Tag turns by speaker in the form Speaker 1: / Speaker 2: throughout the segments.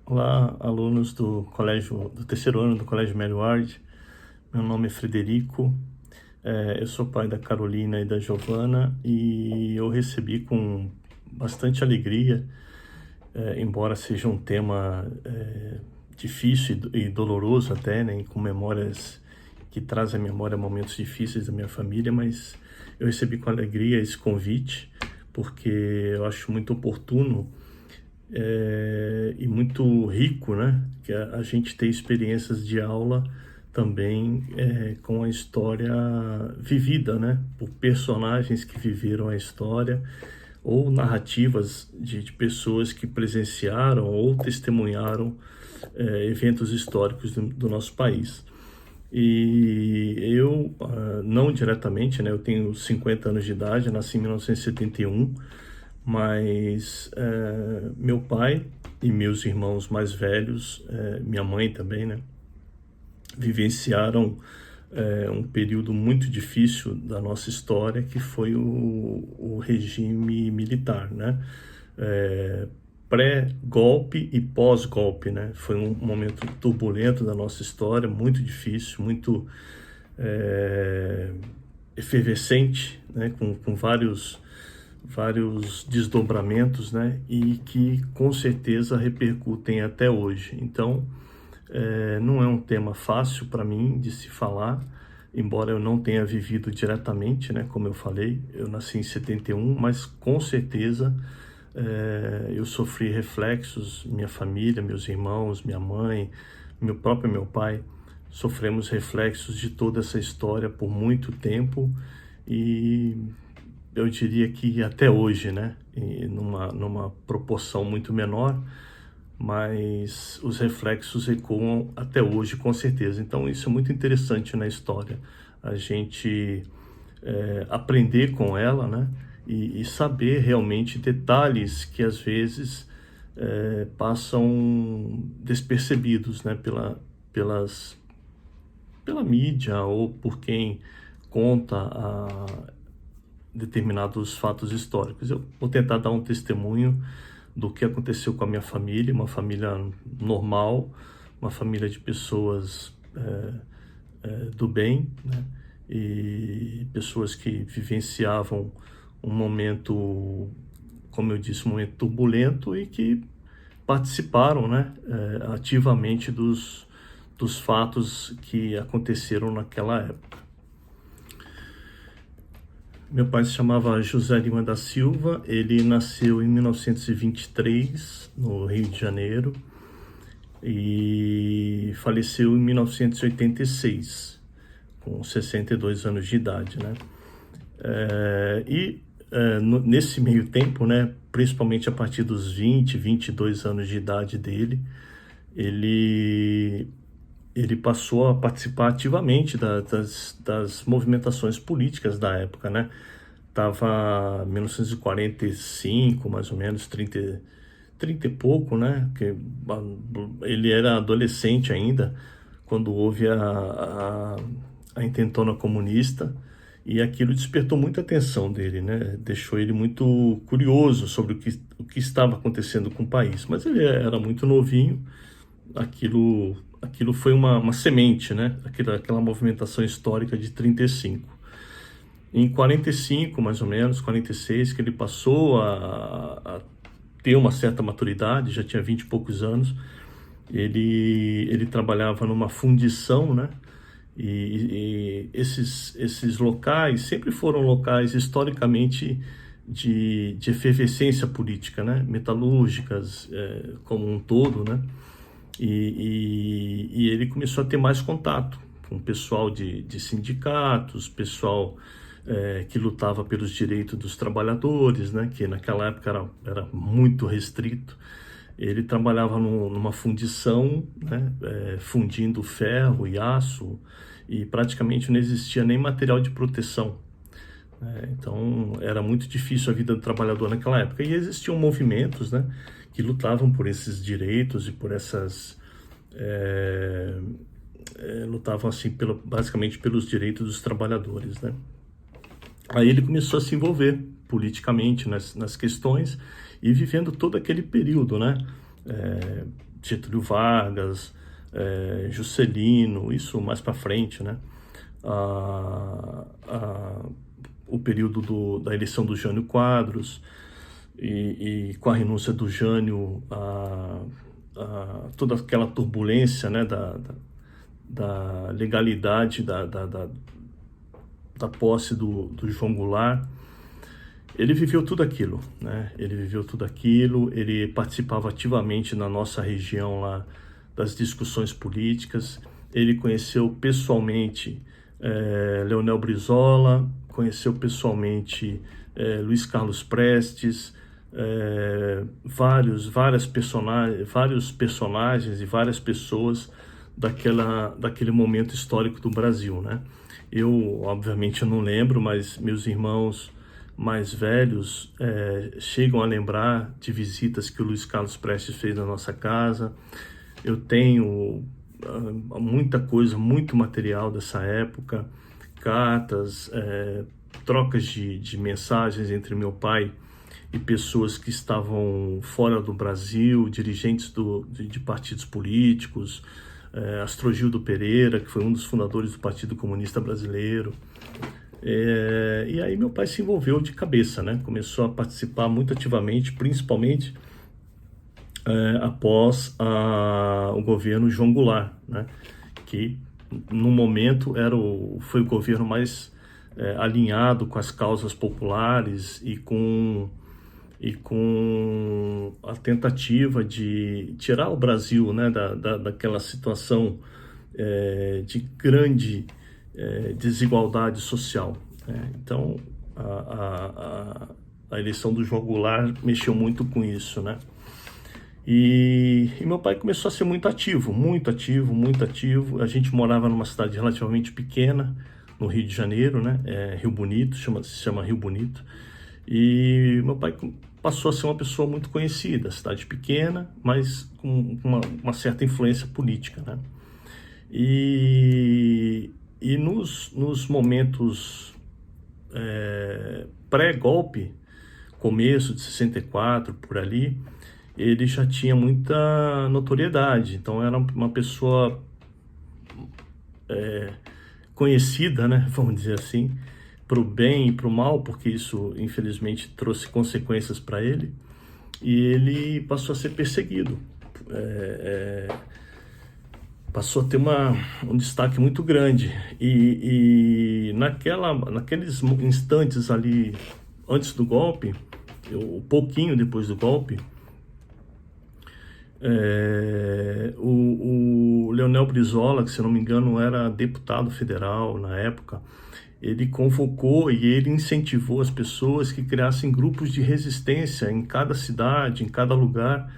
Speaker 1: Olá, alunos do terceiro ano do Colégio Médio Ward. Meu nome é Frederico, eu sou pai da Carolina e da Giovana e eu recebi com bastante alegria, embora seja um tema difícil e doloroso até, né, e com memórias que trazem à memória momentos difíceis da minha família, mas eu recebi com alegria esse convite, porque eu acho muito oportuno e muito rico, né? Que a gente ter experiências de aula também com a história vivida, né? Por personagens que viveram a história ou narrativas de pessoas que presenciaram ou testemunharam eventos históricos do nosso país. E eu, não diretamente, né? Eu tenho 50 anos de idade, nasci em 1971, mas meu pai e meus irmãos mais velhos, minha mãe também, né, vivenciaram um período muito difícil da nossa história, que foi o regime militar, né? Pré-golpe e pós-golpe, né? Foi um momento turbulento da nossa história, muito difícil, muito efervescente, né? Com vários desdobramentos, né? E que com certeza repercutem até hoje. Então, não é um tema fácil para mim de se falar, embora eu não tenha vivido diretamente, né? Como eu falei, eu nasci em 71, mas com certeza eu sofri reflexos, minha família, meus irmãos, minha mãe, meu pai, sofremos reflexos de toda essa história por muito tempo e eu diria que até hoje, né, numa proporção muito menor, mas os reflexos ecoam até hoje, com certeza. Então, isso é muito interessante na história, a gente aprender com ela, né, e saber realmente detalhes que às vezes passam despercebidos, né, pela mídia ou por quem conta determinados fatos históricos. Eu vou tentar dar um testemunho do que aconteceu com a minha família, uma família normal, uma família de pessoas do bem, né? E pessoas que vivenciavam um momento, como eu disse, um momento turbulento e que participaram, né, ativamente dos fatos que aconteceram naquela época. Meu pai se chamava José Lima da Silva, ele nasceu em 1923, no Rio de Janeiro, e faleceu em 1986, com 62 anos de idade, né? Nesse meio tempo, né, principalmente a partir dos 22 anos de idade dele, ele passou a participar ativamente das movimentações políticas da época, né? Tava 1945, mais ou menos, 30 e pouco, né? Que ele era adolescente ainda, quando houve a intentona comunista, e aquilo despertou muita atenção dele, né? Deixou ele muito curioso sobre o que estava acontecendo com o país. Mas ele era muito novinho, aquilo foi uma semente, né? Aquela movimentação histórica de 35. Em 45, mais ou menos, 46, que ele passou a ter uma certa maturidade, já tinha 20 e poucos anos, ele trabalhava numa fundição, né? E esses locais sempre foram locais historicamente de efervescência política, né? Metalúrgicas, como um todo, né? E ele começou a ter mais contato com o pessoal de sindicatos, pessoal que lutava pelos direitos dos trabalhadores, né, que naquela época era muito restrito. Ele trabalhava numa fundição, né, fundindo ferro e aço, e praticamente não existia nem material de proteção. Então era muito difícil a vida do trabalhador naquela época. E existiam movimentos, né, que lutavam por esses direitos e por essas... lutavam assim basicamente pelos direitos dos trabalhadores, né? Aí ele começou a se envolver politicamente nas questões e vivendo todo aquele período, né? Getúlio Vargas, Juscelino, isso mais para frente, né? O período da eleição do Jânio Quadros, e com a renúncia do Jânio, toda aquela turbulência, né, da legalidade da posse do João Goulart. Ele viveu tudo aquilo, né? Ele viveu tudo aquilo, ele participava ativamente na nossa região lá das discussões políticas. Ele conheceu pessoalmente Leonel Brizola, conheceu pessoalmente Luiz Carlos Prestes, vários personagens e várias pessoas daquele momento histórico do Brasil, né? Eu, obviamente, eu não lembro, mas meus irmãos mais velhos chegam a lembrar de visitas que o Luiz Carlos Prestes fez na nossa casa. Eu tenho muita coisa, muito material dessa época, cartas, trocas de mensagens entre meu pai e pessoas que estavam fora do Brasil, dirigentes de partidos políticos, Astrogildo Pereira, que foi um dos fundadores do Partido Comunista Brasileiro. E aí meu pai se envolveu de cabeça, né? Começou a participar muito ativamente, principalmente após o governo João Goulart, né? Que no momento foi o governo mais alinhado com as causas populares e com a tentativa de tirar o Brasil, né, daquela situação de grande desigualdade social. Então, a eleição do João Goulart mexeu muito com isso, né? E meu pai começou a ser muito ativo, muito ativo, muito ativo. A gente morava numa cidade relativamente pequena, no Rio de Janeiro, né? Rio Bonito, se chama Rio Bonito. E meu pai passou a ser uma pessoa muito conhecida, cidade pequena, mas com uma certa influência política, né? E nos momentos pré-golpe, começo de 64, por ali, ele já tinha muita notoriedade. Então era uma pessoa conhecida, né, vamos dizer assim, para o bem e para o mal, porque isso infelizmente trouxe consequências para ele, e ele passou a ser perseguido. Passou a ter um destaque muito grande, e naqueles instantes ali, antes do golpe, pouquinho depois do golpe, o Leonel Brizola, que se não me engano era deputado federal na época, ele convocou e ele incentivou as pessoas que criassem grupos de resistência em cada cidade, em cada lugar,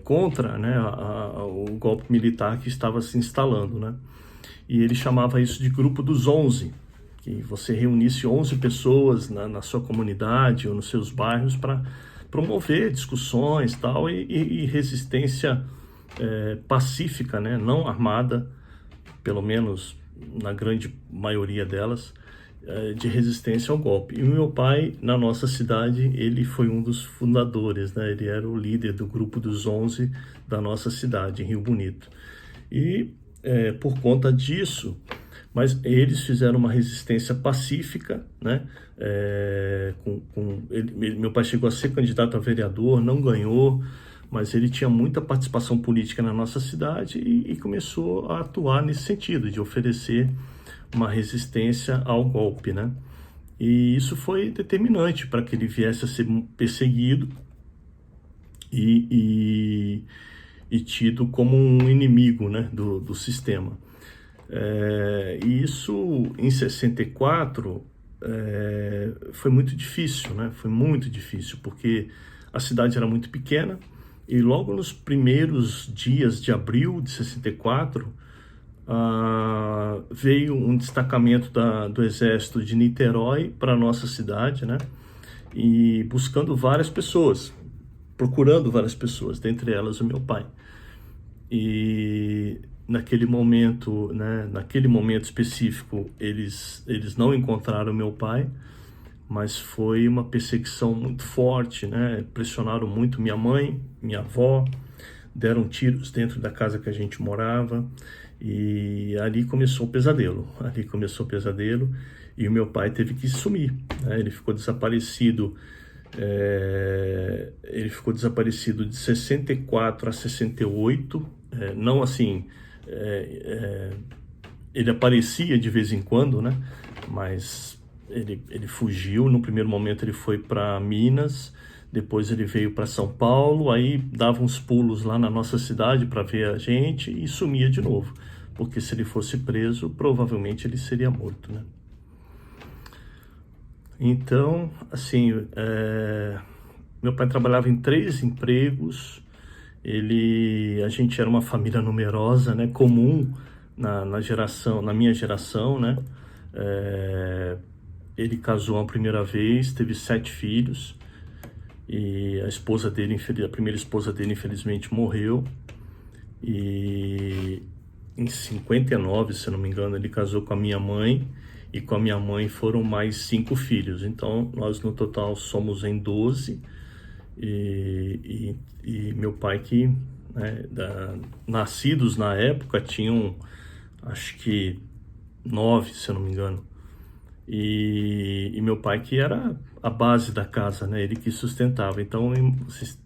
Speaker 1: contra, né, o golpe militar que estava se instalando, né? E ele chamava isso de Grupo dos 11, que você reunisse 11 pessoas na sua comunidade ou nos seus bairros para promover discussões tal, e resistência pacífica, né, não armada, pelo menos na grande maioria delas, de resistência ao golpe. E o meu pai, na nossa cidade, ele foi um dos fundadores, né? Ele era o líder do Grupo dos 11 da nossa cidade, em Rio Bonito. E por conta disso, mas eles fizeram uma resistência pacífica, né? Meu pai chegou a ser candidato a vereador, não ganhou, mas ele tinha muita participação política na nossa cidade e começou a atuar nesse sentido, de oferecer uma resistência ao golpe, né? E isso foi determinante para que ele viesse a ser perseguido e tido como um inimigo, né, do sistema. E isso, em 64, foi muito difícil, né? Foi muito difícil, porque a cidade era muito pequena, e logo nos primeiros dias de abril de 64, veio um destacamento do Exército de Niterói para a nossa cidade, né? E buscando várias pessoas, procurando várias pessoas, dentre elas o meu pai. E naquele momento, né, naquele momento específico, eles não encontraram meu pai, mas foi uma perseguição muito forte, né? Pressionaram muito minha mãe, minha avó, deram tiros dentro da casa que a gente morava, e ali começou o pesadelo. E o meu pai teve que sumir, né? Ele ficou desaparecido. Ele ficou desaparecido de 64 a 68, não assim, ele aparecia de vez em quando, né? Mas ele fugiu. No primeiro momento ele foi para Minas, depois ele veio para São Paulo, aí dava uns pulos lá na nossa cidade para ver a gente e sumia de novo, porque se ele fosse preso, provavelmente ele seria morto, né? Então, assim, meu pai trabalhava em 3 empregos. A gente era uma família numerosa, né? Comum na minha geração, né? Ele casou a primeira vez, teve 7 filhos, e a primeira esposa dele, infelizmente, morreu. E em 59, se eu não me engano, ele casou com a minha mãe, e com a minha mãe foram mais 5 filhos. Então, nós no total somos em 12, e meu pai né, nascidos na época tinham, acho que 9, se eu não me engano. E meu pai que era a base da casa, né? Ele que sustentava. Então, vocês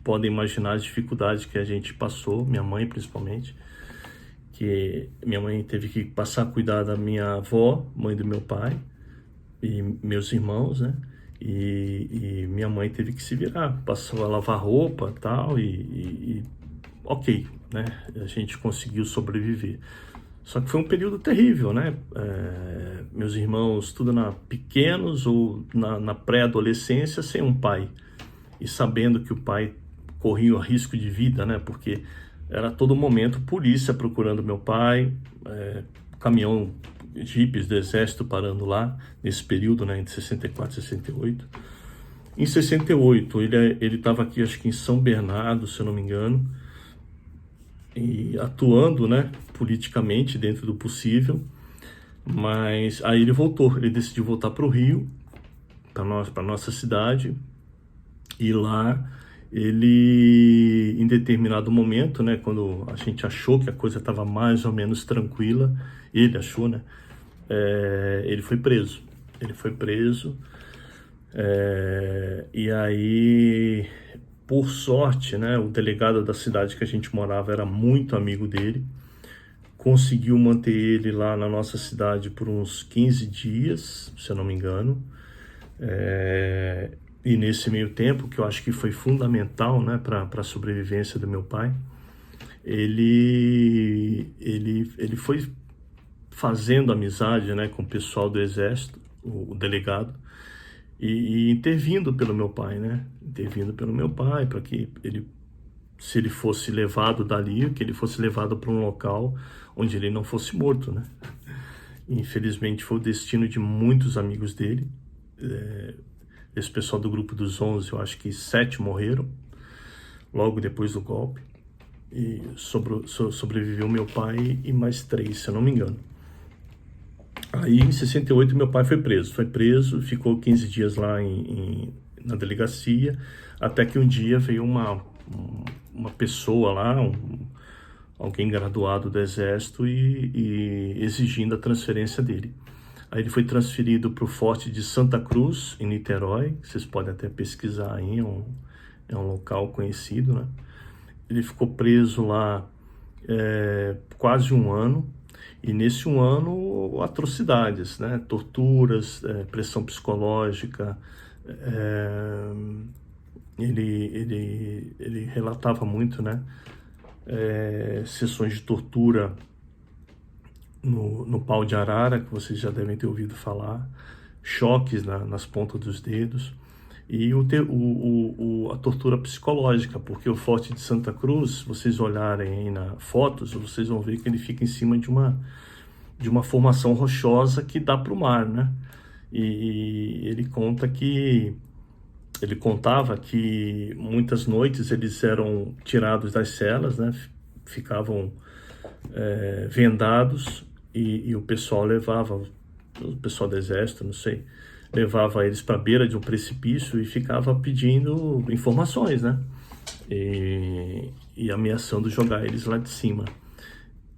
Speaker 1: podem imaginar as dificuldades que a gente passou, minha mãe principalmente, que minha mãe teve que passar a cuidar da minha avó, mãe do meu pai, e meus irmãos, né? E minha mãe teve que se virar, passou a lavar roupa e tal, ok, né? A gente conseguiu sobreviver. Só que foi um período terrível, né? Meus irmãos tudo pequenos ou na pré-adolescência sem um pai, e sabendo que o pai corria o risco de vida, né? Porque era a todo momento polícia procurando meu pai, caminhão, jipes do exército parando lá, nesse período, né, entre 64 e 68. Em 68, ele estava aqui, acho que em São Bernardo, se eu não me engano, e atuando, né, politicamente dentro do possível. Mas aí ele decidiu voltar para o Rio, para nossa cidade, e lá ele, em determinado momento, né, quando a gente achou que a coisa estava mais ou menos tranquila, ele achou, né, ele foi preso. E aí, por sorte, né, o delegado da cidade que a gente morava era muito amigo dele, conseguiu manter ele lá na nossa cidade por uns 15 dias, se eu não me engano. E nesse meio tempo, que eu acho que foi fundamental, né, para a sobrevivência do meu pai, ele foi fazendo amizade, né, com o pessoal do exército, o delegado, e intervindo pelo meu pai, né, para que se ele fosse levado dali, que ele fosse levado para um local onde ele não fosse morto, né. Infelizmente foi o destino de muitos amigos dele. Esse pessoal do grupo dos 11, eu acho que 7 morreram logo depois do golpe, e sobreviveu meu pai e mais 3, se eu não me engano. Aí em 68 meu pai foi preso, ficou 15 dias lá na delegacia, até que um dia veio uma pessoa lá, alguém graduado do exército, e exigindo a transferência dele. Aí ele foi transferido para o Forte de Santa Cruz, em Niterói. Vocês podem até pesquisar aí, é um local conhecido, né? Ele ficou preso lá quase um ano, e nesse um ano, atrocidades, né? Torturas, pressão psicológica. Ele relatava muito, né? Sessões de tortura no pau de arara, que vocês já devem ter ouvido falar, choques nas pontas dos dedos, e a tortura psicológica, porque o Forte de Santa Cruz, se vocês olharem aí fotos, vocês vão ver que ele fica em cima de uma formação rochosa que dá para o mar, né? E ele contava que muitas noites eles eram tirados das celas, né? Ficavam vendados, e o pessoal o pessoal do exército, não sei, levava eles para a beira de um precipício e ficava pedindo informações, né? e ameaçando jogar eles lá de cima.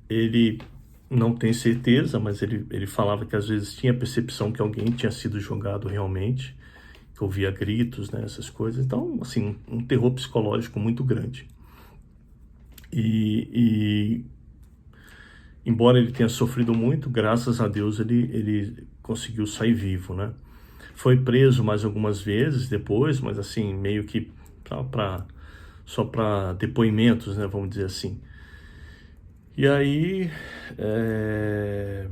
Speaker 1: Ele não tem certeza, mas ele falava que às vezes tinha a percepção que alguém tinha sido jogado realmente, que ouvia gritos, né, essas coisas. Então, assim, um terror psicológico muito grande. E embora ele tenha sofrido muito, graças a Deus ele conseguiu sair vivo, né? Foi preso mais algumas vezes depois, mas assim, meio que só para depoimentos, né, vamos dizer assim. E aí, é,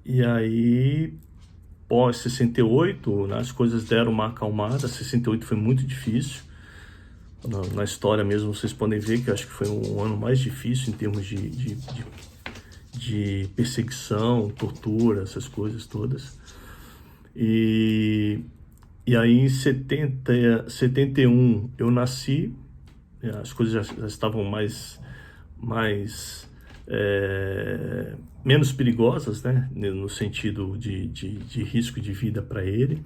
Speaker 1: e aí, pós 68, né, as coisas deram uma acalmada. 68 foi muito difícil. Na história mesmo, vocês podem ver que eu acho que foi um ano mais difícil em termos de perseguição, tortura, essas coisas todas. E aí em 71 eu nasci, as coisas já estavam mais menos perigosas, né, no sentido de risco de vida para ele.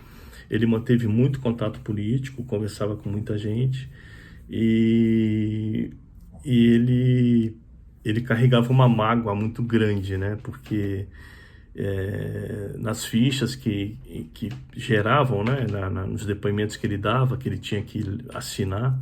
Speaker 1: Ele manteve muito contato político, conversava com muita gente, e, ele carregava uma mágoa muito grande, né, porque nas fichas que geravam, né, nos depoimentos que ele dava, que ele tinha que assinar,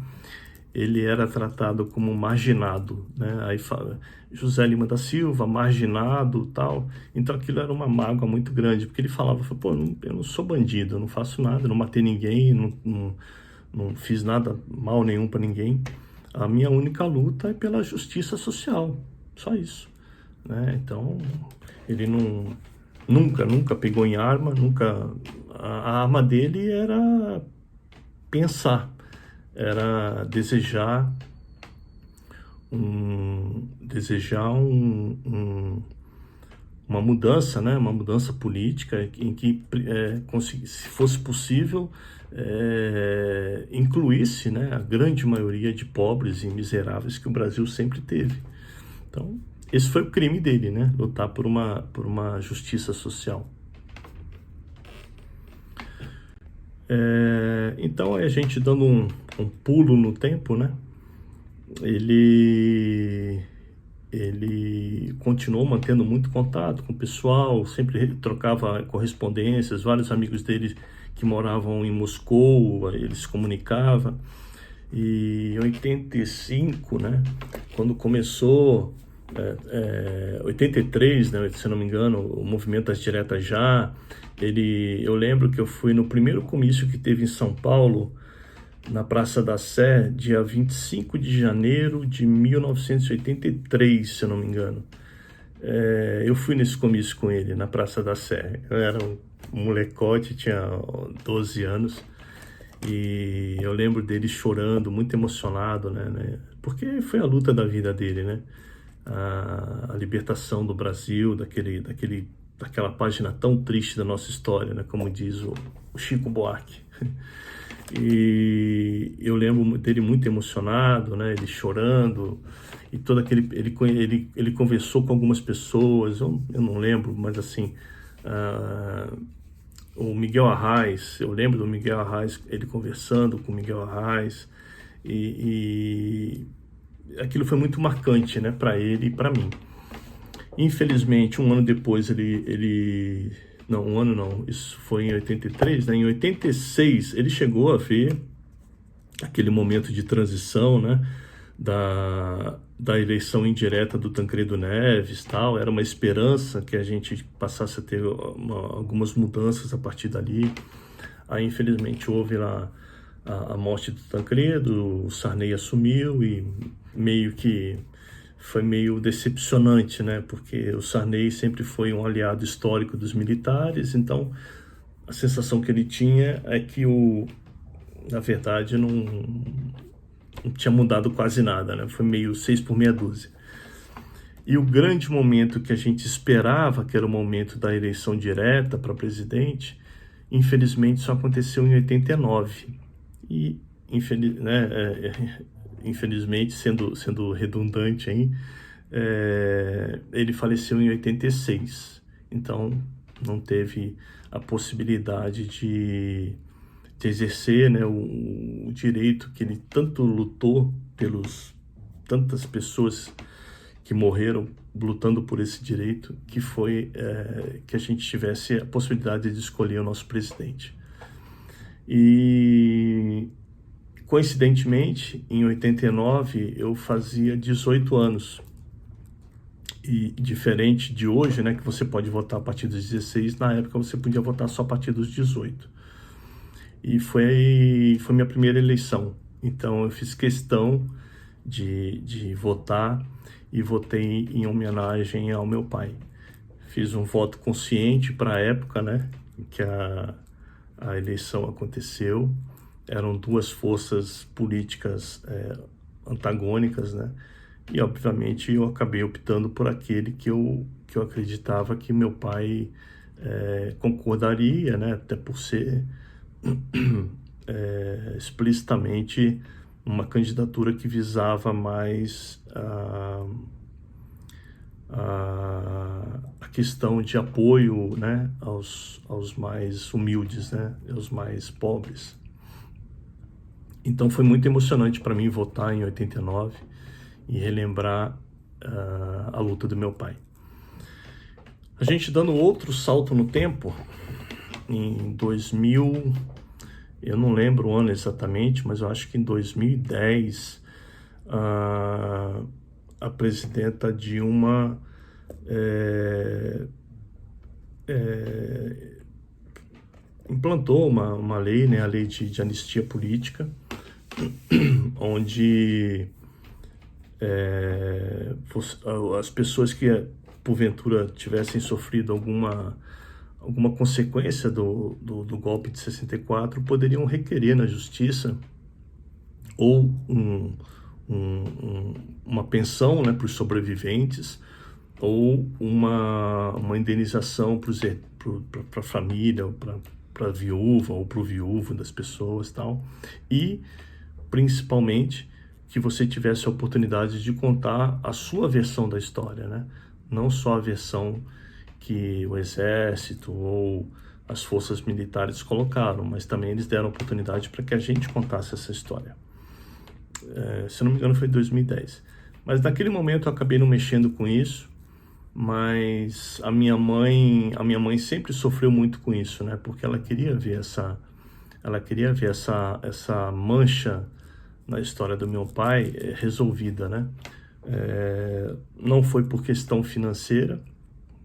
Speaker 1: ele era tratado como marginado, né? Aí fala José Lima da Silva, marginado, tal. Então aquilo era uma mágoa muito grande, porque ele falava, pô, eu não sou bandido, eu não faço nada, não matei ninguém, não fiz nada mal nenhum para ninguém. A minha única luta é pela justiça social, só isso, né? Então ele nunca pegou em arma, nunca. A arma dele era pensar, era uma mudança, né? Uma mudança política em que, se fosse possível, incluísse, né, a grande maioria de pobres e miseráveis que o Brasil sempre teve. Então, esse foi o crime dele, né? Lutar por uma justiça social. Então, a gente dando um pulo no tempo, né? Ele continuou mantendo muito contato com o pessoal, sempre trocava correspondências, vários amigos dele que moravam em Moscou, ele se comunicava. E em 85, né, quando começou, 83, né, se não me engano, o movimento das diretas já, eu lembro que eu fui no primeiro comício que teve em São Paulo, na Praça da Sé, dia 25 de janeiro de 1983, se eu não me engano. Eu fui nesse comício com ele, na Praça da Sé. Eu era um molecote, tinha 12 anos, e eu lembro dele chorando, muito emocionado, né? Porque foi a luta da vida dele, né? A libertação do Brasil, daquela página tão triste da nossa história, né? Como diz o Chico Buarque. E eu lembro dele muito emocionado, né? Ele chorando, e todo aquele ele conversou com algumas pessoas, eu não lembro, mas assim, o Miguel Arraes, eu lembro do Miguel Arraes, ele conversando com o Miguel Arraes, e aquilo foi muito marcante, né, para ele e para mim. Infelizmente, um ano depois não, um ano não, isso foi em 83, né? Em 86 ele chegou a ver aquele momento de transição, né, da eleição indireta do Tancredo Neves, tal. Era uma esperança que a gente passasse a ter algumas mudanças a partir dali. Aí, infelizmente, houve lá a morte do Tancredo, o Sarney assumiu, e meio que foi meio decepcionante, né? Porque o Sarney sempre foi um aliado histórico dos militares, então a sensação que ele tinha é que na verdade, não tinha mudado quase nada, né? Foi meio 6 por meia dúzia. E o grande momento que a gente esperava, que era o momento da eleição direta para presidente, infelizmente só aconteceu em 89. E, infelizmente, sendo redundante aí, ele faleceu em 86. Então, não teve a possibilidade de exercer, né, o direito que ele tanto lutou pelos tantas pessoas que morreram lutando por esse direito, que foi que a gente tivesse a possibilidade de escolher o nosso presidente. E coincidentemente, em 89, eu fazia 18 anos. E diferente de hoje, né, que você pode votar a partir dos 16, na época você podia votar só a partir dos 18. E foi minha primeira eleição. Então eu fiz questão de votar e votei em homenagem ao meu pai. Fiz um voto consciente para a época, né, que a eleição aconteceu. Eram duas forças políticas antagônicas, né? E, obviamente, eu acabei optando por aquele que eu acreditava que meu pai concordaria, né? Até por ser explicitamente uma candidatura que visava mais a questão de apoio, né, aos mais humildes, né, aos mais pobres. Então foi muito emocionante para mim votar em 89 e relembrar a luta do meu pai. A gente dando outro salto no tempo, em 2000, eu não lembro o ano exatamente, mas eu acho que em 2010, a presidenta Dilma implantou uma lei, né, a lei de anistia política, onde as pessoas que porventura tivessem sofrido alguma consequência do golpe de 64 poderiam requerer na justiça ou uma pensão, né, para os sobreviventes, ou uma indenização para a família, para a viúva ou para o viúvo das pessoas, tal. E principalmente que você tivesse a oportunidade de contar a sua versão da história, né? Não só a versão que o exército ou as forças militares colocaram, mas também eles deram oportunidade para que a gente contasse essa história. Se não me engano foi em 2010. Mas naquele momento eu acabei não mexendo com isso, mas a minha mãe sempre sofreu muito com isso, né? Porque ela queria ver essa mancha na história do meu pai resolvida, né? Não foi por questão financeira,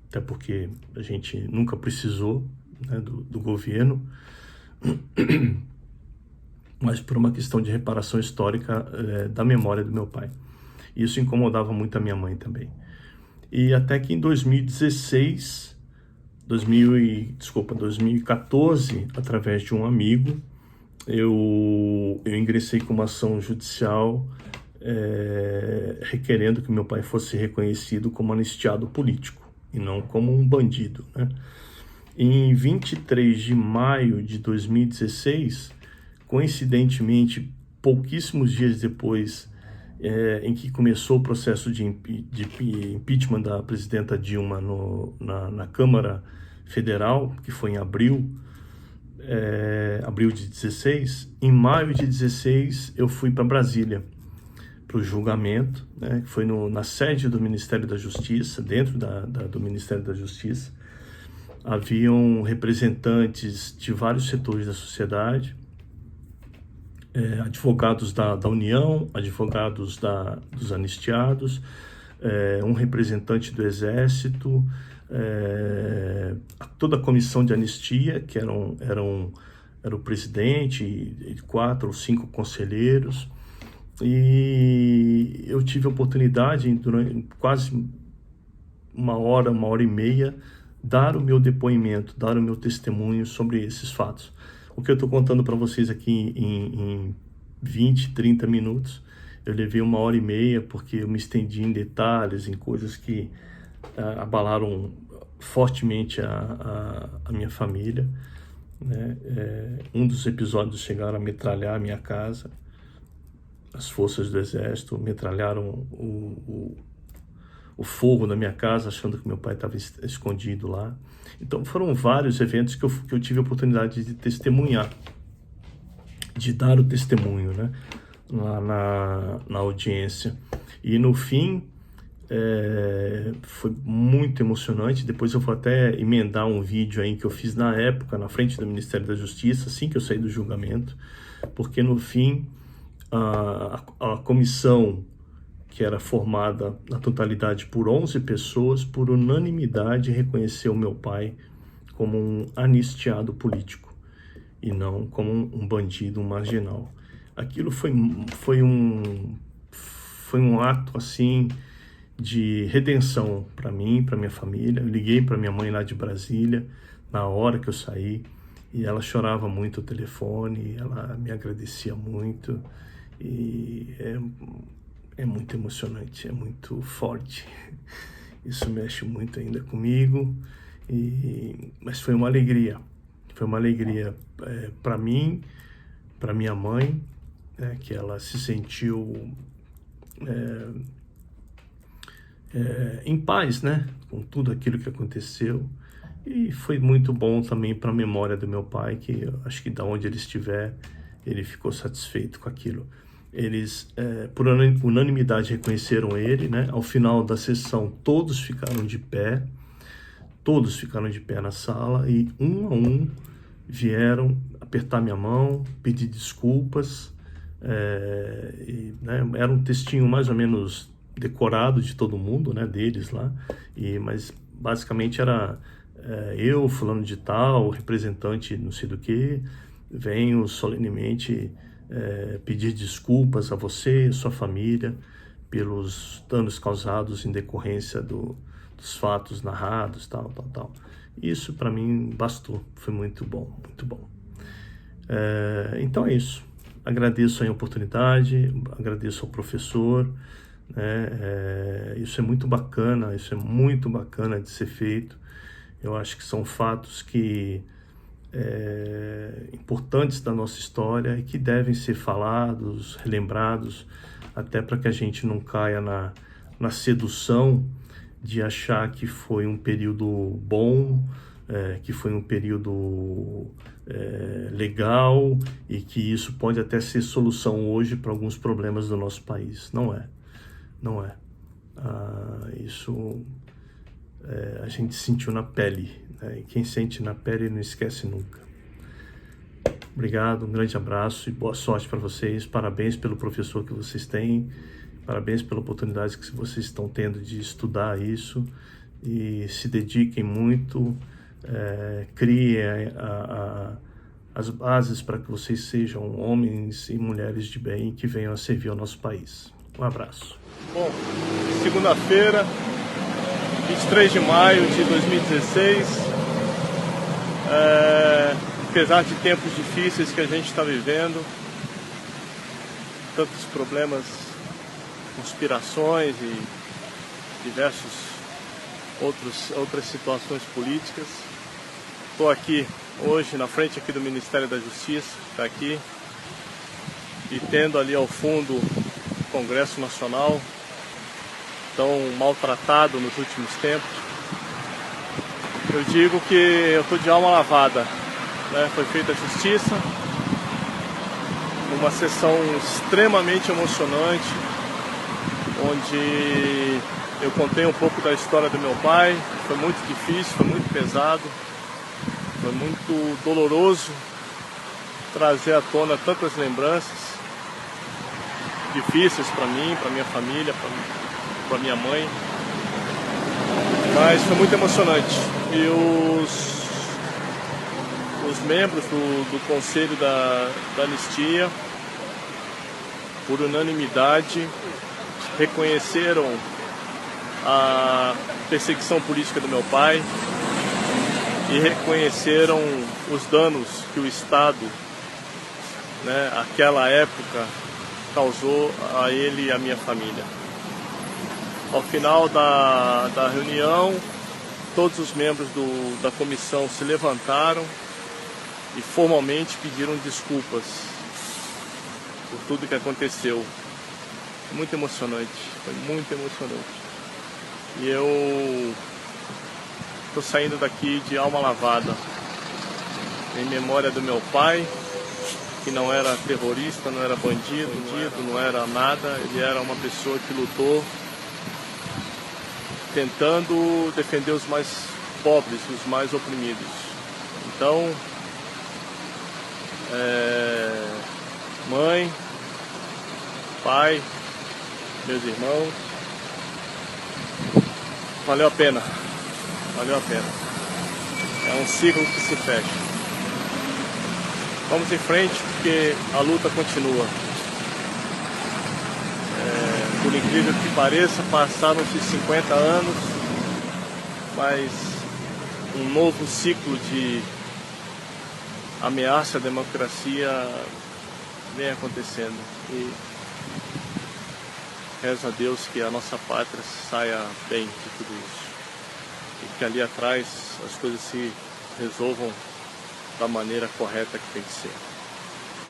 Speaker 1: até porque a gente nunca precisou, né, do governo, mas por uma questão de reparação histórica da memória do meu pai. Isso incomodava muito a minha mãe também. E até que em 2014, através de um amigo, eu ingressei com uma ação judicial requerendo que meu pai fosse reconhecido como anistiado político e não como um bandido, né? Em 23 de maio de 2016, coincidentemente, pouquíssimos dias depois em que começou o processo de impeachment da presidenta Dilma na Câmara Federal, que foi em abril de 16, em maio de 16 eu fui para Brasília para o julgamento, né, que foi na sede do Ministério da Justiça, dentro do Ministério da Justiça. Haviam representantes de vários setores da sociedade, advogados da União, advogados dos anistiados, um representante do Exército, toda a comissão de anistia, que era o presidente e 4 ou 5 conselheiros. E eu tive a oportunidade, durante quase uma hora e meia, dar o meu depoimento, dar o meu testemunho sobre esses fatos. O que eu estou contando para vocês aqui em 20, 30 minutos, eu levei uma hora e meia, porque eu me estendi em detalhes, em coisas que abalaram fortemente a minha família, né? Um dos episódios chegaram a metralhar a minha casa. As forças do Exército metralharam o forro da minha casa, achando que meu pai estava escondido lá. Então foram vários eventos que eu tive a oportunidade de testemunhar. de dar o testemunho, né, lá na audiência. E no fim, foi muito emocionante. Depois eu vou até emendar um vídeo aí que eu fiz na época, na frente do Ministério da Justiça, assim que eu saí do julgamento, porque no fim, a comissão, que era formada na totalidade por 11 pessoas, por unanimidade reconheceu meu pai como um anistiado político e não como um bandido, um marginal. Aquilo foi um ato assim de redenção para mim, para minha família. Eu liguei para minha mãe lá de Brasília na hora que eu saí e ela chorava muito ao telefone, ela me agradecia muito e é muito emocionante, é muito forte. Isso mexe muito ainda comigo, mas foi uma alegria para mim, para minha mãe, né, que ela se sentiu em paz, né, com tudo aquilo que aconteceu. E foi muito bom também para a memória do meu pai, que eu acho que da onde ele estiver, ele ficou satisfeito com aquilo. Eles, por unanimidade, reconheceram ele, né? Ao final da sessão, todos ficaram de pé na sala e um a um vieram apertar minha mão, pedir desculpas, né? Era um textinho mais ou menos decorado de todo mundo, né? Deles lá, mas basicamente era eu, fulano de tal, representante não sei do que, venho solenemente pedir desculpas a você e sua família pelos danos causados em decorrência dos fatos narrados, tal. Isso para mim bastou, foi muito bom, muito bom. Então é isso. Agradeço a oportunidade, agradeço ao professor, né? Isso é muito bacana de ser feito. Eu acho que são fatos que importantes da nossa história e que devem ser falados, relembrados, até para que a gente não caia na sedução de achar que foi um período bom, que foi um período legal e que isso pode até ser solução hoje para alguns problemas do nosso país. Não é. Isso a gente sentiu na pele, né? E quem sente na pele não esquece nunca. Obrigado, um grande abraço e boa sorte para vocês. Parabéns pelo professor que vocês têm, parabéns pela oportunidade que vocês estão tendo de estudar isso e se dediquem muito, criem as bases para que vocês sejam homens e mulheres de bem que venham a servir ao nosso país. Um abraço.
Speaker 2: Bom, segunda-feira, 23 de maio de 2016, apesar de tempos difíceis que a gente está vivendo, tantos problemas, conspirações e outras situações políticas, estou aqui hoje na frente aqui do Ministério da Justiça, está aqui, e tendo ali ao fundo o Congresso Nacional, tão maltratado nos últimos tempos. Eu digo que eu estou de alma lavada, né? Foi feita a justiça, uma sessão extremamente emocionante, onde eu contei um pouco da história do meu pai. Foi muito difícil, foi muito pesado, foi muito doloroso trazer à tona tantas lembranças difíceis para mim, para minha família, para minha mãe, mas foi muito emocionante. E os membros do Conselho da Anistia, por unanimidade, reconheceram a perseguição política do meu pai e reconheceram os danos que o Estado, né, naquela época, causou a ele e a minha família. Ao final da reunião, todos os membros da comissão se levantaram e formalmente pediram desculpas por tudo que aconteceu. Foi muito emocionante, foi muito emocionante. E eu estou saindo daqui de alma lavada, em memória do meu pai, que não era terrorista, não era bandido, não era nada. Ele era uma pessoa que lutou tentando defender os mais pobres, os mais oprimidos. Então, mãe, pai, meus irmãos, valeu a pena, valeu a pena. É um ciclo que se fecha. Vamos em frente porque a luta continua. Por incrível que pareça, passaram-se 50 anos, mas um novo ciclo de ameaça à democracia vem acontecendo. E rezo a Deus que a nossa pátria saia bem de tudo isso. E que ali atrás as coisas se resolvam da maneira correta que tem que ser.